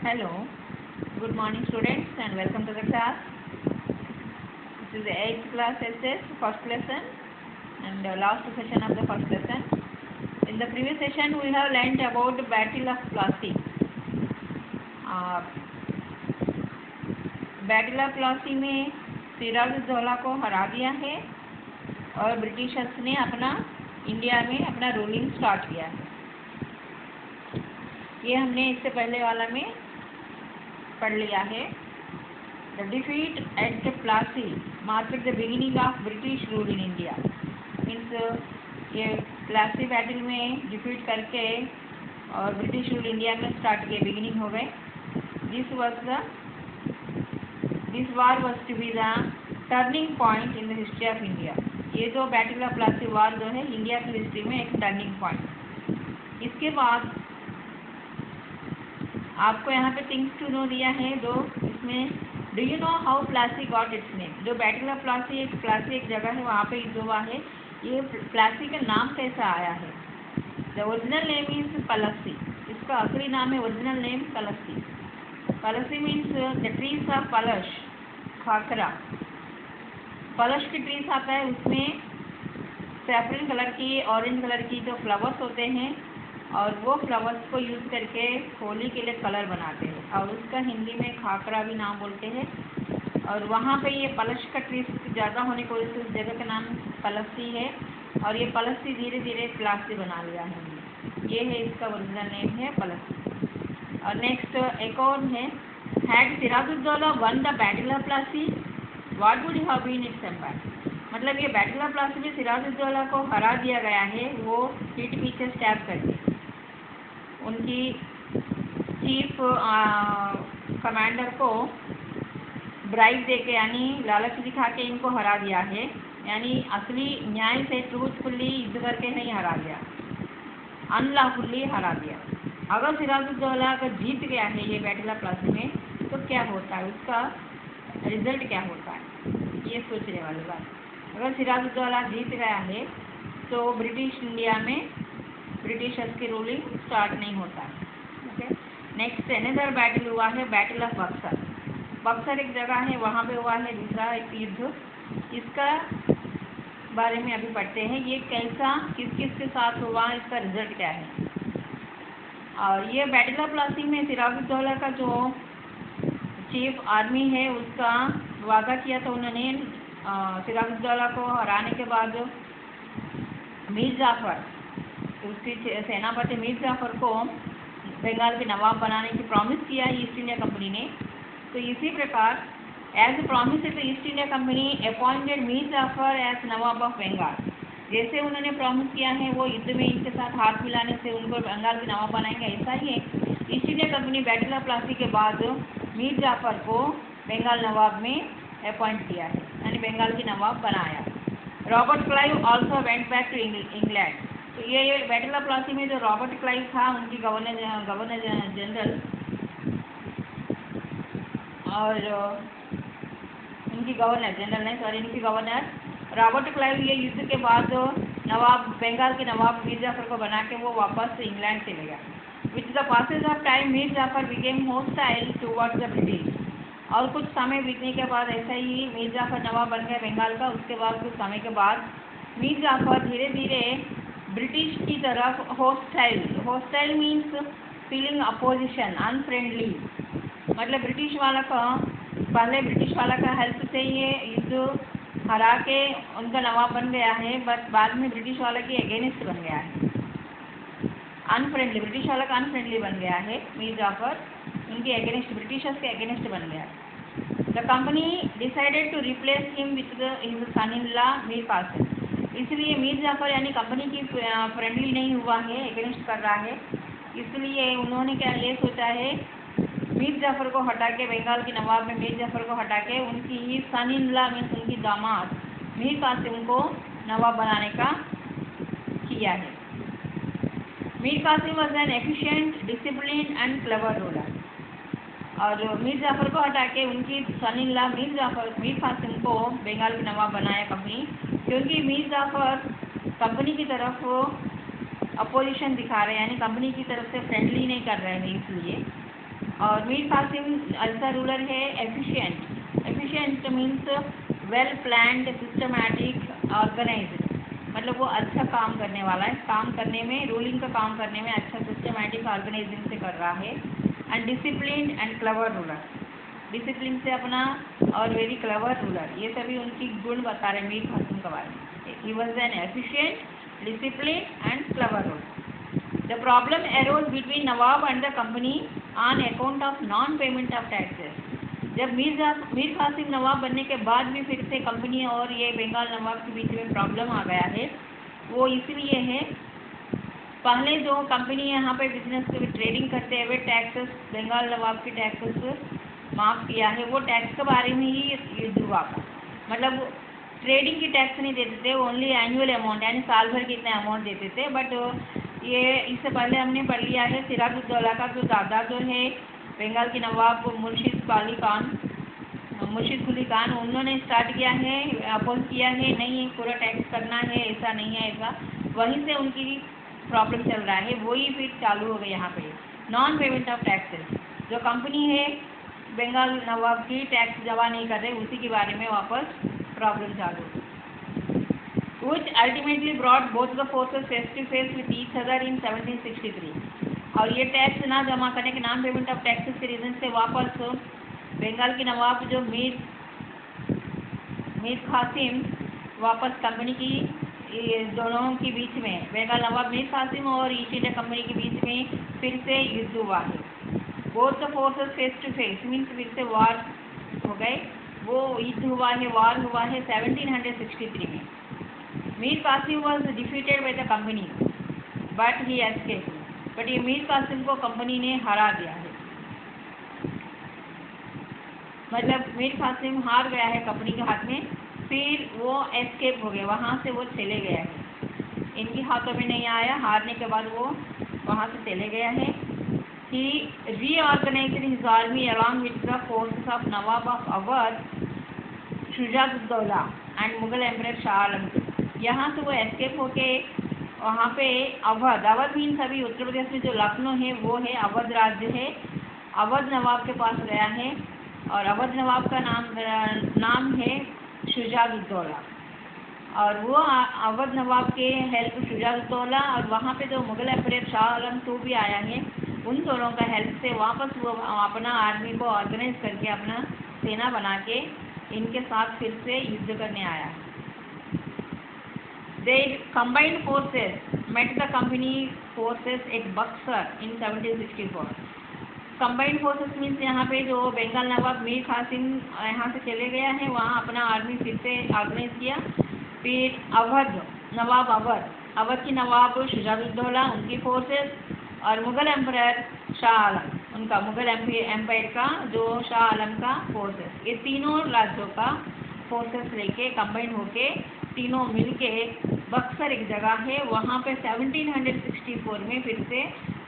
Hello, good morning students and welcome to the class. This is the 8th class SS first lesson and last session of the first lesson. In the previous session we have learnt about the Battle of Plassey. Battle of Plassey में सिराजुद्दौला को हरा दिया है और Britishers ने India में अपना ruling start किया है। ये हमने इससे पहले वाला में पढ़ लिया है। The defeat at Plassey marked the beginning of British rule in India. Means ये प्लासी बैटल में डिफीट करके और ब्रिटिश रूल इंडिया में स्टार्ट किए, बिगिनिंग हो गए। This war was to be the turning point in the history of India. ये जो बैटल ऑफ प्लासी वार जो है इंडिया की हिस्ट्री में एक टर्निंग पॉइंट। इसके बाद आपको यहाँ पे थिंग्स टू नो दिया है दो। इसमें do you know how Plassey got its name. जो बैटल ऑफ प्लासी एक जगह है, वहाँ पे जो है ये प्लासी का नाम कैसा आया है। The original name means Plassey. इसका असली नाम है original name Plassey. Plassey means the trees of palash, khakra. पलश की ट्रीज आता है, उसमें सैफरन कलर की, ऑरेंज कलर की जो फ्लावर्स होते हैं और वो फ्लावर्स को यूज़ करके होली के लिए कलर बनाते हैं और उसका हिंदी में खाकरा भी नाम बोलते हैं। और वहाँ पे ये पलश का ट्री ज़्यादा होने की वजह से उस जगह का नाम पलस्सी है और ये पलस्सी धीरे धीरे प्लासी बना लिया है। ये है इसका ओरिजिनल नेम है पलस्सी। और नेक्स्ट एक और है, had Sirajuddaulah won the battle of Plassey what would have been its empire. मतलब ये बैटल ऑफ प्लासी में सिराजुद्दौला को हरा दिया गया है, वो पीठ पीछे स्टैब करके उनकी चीफ कमांडर को ब्राइब देके यानी लालच दिखा के इनको हरा दिया है। यानी असली न्याय से ट्रूथफुली युद्ध करके नहीं हरा दिया, अनलॉफुली हरा दिया। अगर सिराजुद्दौला का जीत गया है ये बैटल ऑफ प्लासी में तो क्या होता है, उसका रिजल्ट क्या होता है, ये सोचने वाली बात। अगर सिराजुद्दौला जीत गया है तो ब्रिटिश इंडिया में ब्रिटिशर्स की रूलिंग स्टार्ट नहीं होता। ओके, नेक्स्ट अनदर बैटल हुआ है बैटल ऑफ बक्सर। बक्सर एक जगह है, वहाँ पे हुआ है दूसरा एक युद्ध। इसका बारे में अभी पढ़ते हैं, ये कैसा किस किस के साथ हुआ, इसका रिजल्ट क्या है। और ये बैटल ऑफ प्लासी में सिराजुद्दौला का जो चीफ आर्मी है उसका वादा किया था उन्होंने। सिराजुद्दौला को हराने के बाद मीर जाफर, उसकी सेनापति मीर जाफर को बंगाल के नवाब बनाने की प्रॉमिस किया ईस्ट इंडिया कंपनी ने। तो इसी प्रकार एज ए प्रॉमिस तो East India Company appointed Mir Jafar as nawab of Bengal. जैसे उन्होंने प्रॉमिस किया है वो युद्ध में इनके साथ हाथ मिलाने से उनको बंगाल के नवाब बनाएंगे, ऐसा ही है। East India company battle of Plassey के बाद मीर जाफर को बंगाल नवाब में अपॉइंट किया है, यानी बंगाल की नवाब बनाया। Robert Clive also went back to England. तो ये बैटल ऑफ प्लासी में जो रॉबर्ट क्लाइव था उनकी गवर्नर जनरल और इनकी गवर्नर रॉबर्ट क्लाइव ये युद्ध के बाद नवाब बंगाल के नवाब मीर जाफर को बना के वो वापस इंग्लैंड चले गया। With the passage of time Mir Jafar became hostile towards the British. और कुछ समय बीतने के बाद ऐसा ही मीर जाफर नवाब बन गया बंगाल का। उसके बाद कुछ समय के बाद मीर जाफर धीरे धीरे ब्रिटिश की तरफ hostile means feeling opposition, unfriendly. मतलब ब्रिटिश वाला का हेल्प से ये युद्ध हरा के उनका नवाब बन गया है, बट बाद में ब्रिटिश वाला के अगेंस्ट बन गया है, अनफ्रेंडली। ब्रिटिश वाला का अनफ्रेंडली बन गया है मीर जाफर, उनके अगेंस्ट, ब्रिटिशर्स के अगेंस्ट बन गया है। The company decided to replace him with his son in law Mir Qasim. इसलिए मीर जाफर यानी कंपनी की फ्रेंडली नहीं हुआ है, अगेंस्ट कर रहा है। इसलिए उन्होंने क्या ये सोचा है, मीर जाफर को हटा के बंगाल के नवाब में मीर जाफर को हटा के उनकी ही सन इन लॉ मीन्स उनकी दामाद मीर कासिम को नवाब बनाने का किया है। Mir Qasim was an efficient, discipline and clever ruler. और मीर जाफर को हटा के उनकी son in law Mir Qasim को बंगाल के नवाब बनाया कंपनी, क्योंकि मीर जाफर कंपनी की तरफ अपोजिशन दिखा रहे हैं, यानी कंपनी की तरफ से फ्रेंडली नहीं कर रहे हैं, इसलिए और मीर कासिम अल्सा रूलर है efficient. Efficient means well planned, systematic, organised, मतलब वो अच्छा काम करने वाला है, काम करने में, रूलिंग का काम करने में अच्छा सिस्टमैटिक ऑर्गेनाइजिंग से कर रहा है। And discipline and clever ruler, discipline से अपना, और वेरी क्लेवर रूलर, ये सभी उनकी गुण बता रहे मीर कासिम के बारे में। He was an efficient, discipline and clever ruler. The problem arose between Nawab and the company on account of non-payment of taxes. जब मीर कासिम नवाब बनने के बाद भी फिर से कंपनी और ये बंगाल नवाब के बीच में प्रॉब्लम आ गया है। वो इसलिए है, पहले जो कंपनी यहाँ पे बिजनेस ट्रेडिंग करते हुए टैक्सेस, बंगाल नवाब की टैक्सेस माफ़ किया है, वो टैक्स के बारे में ही युद्ध हुआ था। मतलब ट्रेडिंग की टैक्स नहीं देते थे, ओनली एनुअल अमाउंट, यानी साल भर के इतने अमाउंट देते थे। बट ये इससे पहले हमने पढ़ लिया है, सिराजुद्दौला का जो दादा जो है बंगाल के नवाब मुर्शिद कुली खान, उन्होंने स्टार्ट किया है, अपोज किया है, नहीं पूरा टैक्स करना है, ऐसा नहीं है ऐसा। वहीं से उनकी प्रॉब्लम चल रहा है, वही फिर चालू हो गई यहाँ पे नॉन पेमेंट ऑफ टैक्सेस। जो कंपनी है बंगाल नवाब की टैक्स जमा नहीं कर रहे, उसी के बारे में वापस प्रॉब्लम चालू हुई, which ultimately brought both the forces face to face with each other in 1763। और ये टैक्स ना जमा करने के, नॉन पेमेंट ऑफ टैक्सेस के रीज़न से वापस बंगाल के नवाब जो मीर कासिम वापस कंपनी की, दोनों के बीच में, बंगाल नवाब मीर कासिम और ईस्ट इंडिया कंपनी के बीच में फिर से युद्ध हुआ है। Both the forces face to face means फिर से वार हो गए, वो युद्ध हुआ है, वार हुआ है 1763 में। Mir Qasim was defeated by the company but he escaped. But ये मीर कासिम को कंपनी ने हरा दिया है, मतलब मीर कासिम हार गया है कंपनी के हाथ में, फिर वो एस्केप हो गए, वहाँ से वो चले गया है, इनके हाथों में नहीं आया, हारने के बाद वो वहाँ से चले गया है। He reorganised his army along with the forces of nawab of Awadh Shuja-ud-Daula and Mughal emperor Shah Alam. यहाँ से वो एस्केप होके वहाँ पे अवध मीन्स अभी उत्तर प्रदेश में जो लखनऊ है वो है, अवध राज्य है, अवध नवाब के पास गया है, और अवध नवाब का नाम है शुजाउद्दौला, और वो अवध नवाब के हेल्प शुजाउद्दौला, और वहाँ पे जो मुगल एम्परर शाह आलम II भी आया है, उन दोनों का हेल्प से वापस वो अपना आर्मी को ऑर्गेनाइज करके अपना सेना बना के इनके साथ फिर से युद्ध करने आया है। Their combined forces met the company forces at Buxar in 1764। combined forces means यहाँ पे जो बंगाल नवाब मीर कासिम यहाँ से चले गया है, वहाँ अपना आर्मी फिर से ऑर्गेनाइज किया। फिर अवध की नवाब शुजाउद्दौला, उनकी फोर्सेस, और मुगल एम्परर शाह आलम, उनका मुगल एम्पायर का जो शाह आलम का फोर्सेस, ये तीनों राज्यों का फोर्सेस लेके कंबाइन होके तीनों मिलके बक्सर एक जगह है, वहाँ पे 1764 में फिर से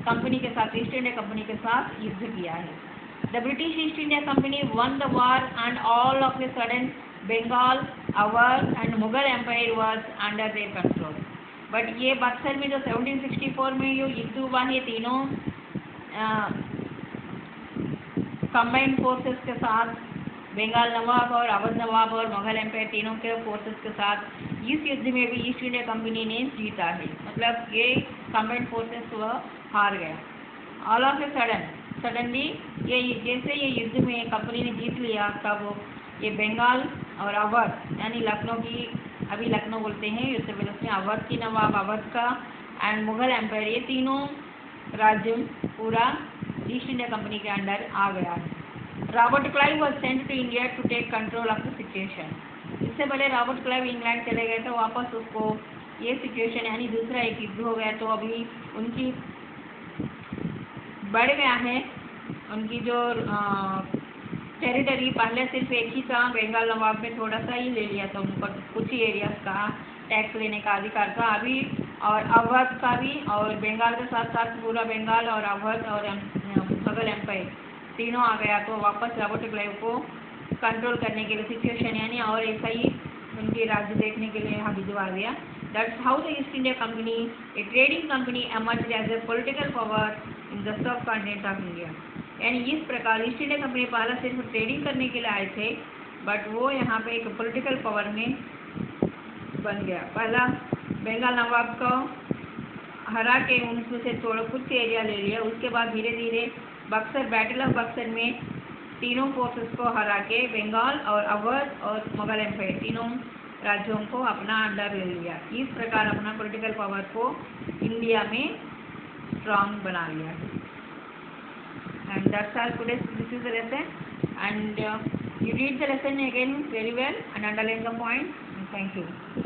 कंपनी के साथ, ईस्ट इंडिया कंपनी के साथ युद्ध किया है। The British East India Company won the war and all of a sudden Bengal, Awadh and Mughal empire was under their control. But ये बक्सर में जो 1764 में ये युद्ध हुआ है, तीनों कंबाइंड फोर्सेस के साथ, बंगाल नवाब और अवध नवाब और मुगल एम्पायर तीनों के फोर्सेस के साथ, इस युद्ध में भी ईस्ट इंडिया कंपनी ने जीता है, मतलब ये कंबाइंड फोर्सेस वह हार गया। ऑल ऑफ ए सडनली ये जैसे ये युद्ध में कंपनी ने जीत लिया, तब ये बंगाल और अवध यानी लखनऊ की, अभी लखनऊ बोलते हैं उत्तर प्रदेश में, अवध की नवाब अवध का एंड मुगल एम्पायर, ये तीनों राज्य पूरा ईस्ट इंडिया कंपनी के अंडर आ गया है। Robert Clive was sent to India to take control of the situation. इससे पहले रॉबर्ट क्लाइव इंग्लैंड चले गए तो वापस उसको ये सिचुएशन यानी दूसरा एक युद्ध हो गया, तो अभी उनकी बढ़ गया है, उनकी जो टेरिटरी पहले सिर्फ एक ही था, बंगाल नवाब में थोड़ा सा ही ले लिया था, उनको कुछ ही एरियाज का टैक्स लेने का अधिकार था अभी, और अवध का भी, और बंगाल के साथ साथ पूरा बंगाल और अवध और मुगल एम्पायर तीनों आ गया, तो वापस रॉबर्ट क्लाइव को कंट्रोल करने के लिए सिचुएशन यानी और ऐसा ही उनके राज्य देखने के लिए यहाँ भिजवा दिया। That's how the east India company, A trading company, emerged as a political power in the subcontinent of India। यानी इस प्रकार ईस्ट इंडिया कंपनी पहला सिर्फ ट्रेडिंग करने के लिए आए थे, बट वो यहाँ पे एक पॉलिटिकल पावर में बन गया। पहला बंगाल नवाब को हरा के उनमें से थोड़ा कुछ एरिया ले लिया। उसके बाद धीरे धीरे बक्सर, बैटल ऑफ बक्सर में तीनों फोर्सेस को हरा के बंगाल और अवध और मुगल एम्पायर तीनों राज्यों को अपना अंडर ले लिया। इस प्रकार अपना पॉलिटिकल पावर को इंडिया में स्ट्रांग बना लिया। And that's all today, this is the lesson and you read the lesson again very well and underline the point. Thank you.